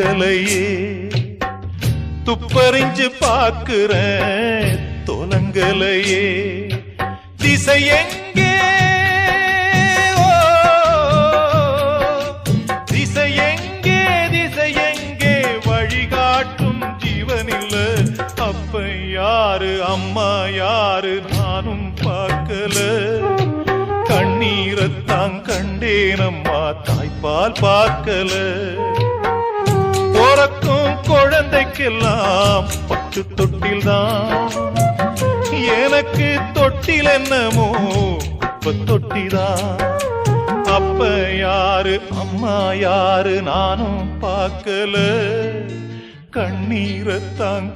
துலங்கலையே துப்பறிஞ்சு பாக்குறேன் துலங்கலையே திசை எங்கே திசை எங்கே திசை எங்கே வழிகாட்டும் ஜீவனில்ல அப்ப யாரு அம்மா யாரு நானும் பார்க்கல கண்ணீரத்தான் கண்டேனம்மா தாய்ப்பால் பார்க்கல பிறக்கும் குழந்தைக்கெல்லாம் பட்டு தொட்டில்தான் எனக்கு தொட்டில் என்னமோ குப்பை தொட்டிதான் அப்ப யாரு அம்மா யாரு நானும் பார்க்கல கண்ணீரத்தான்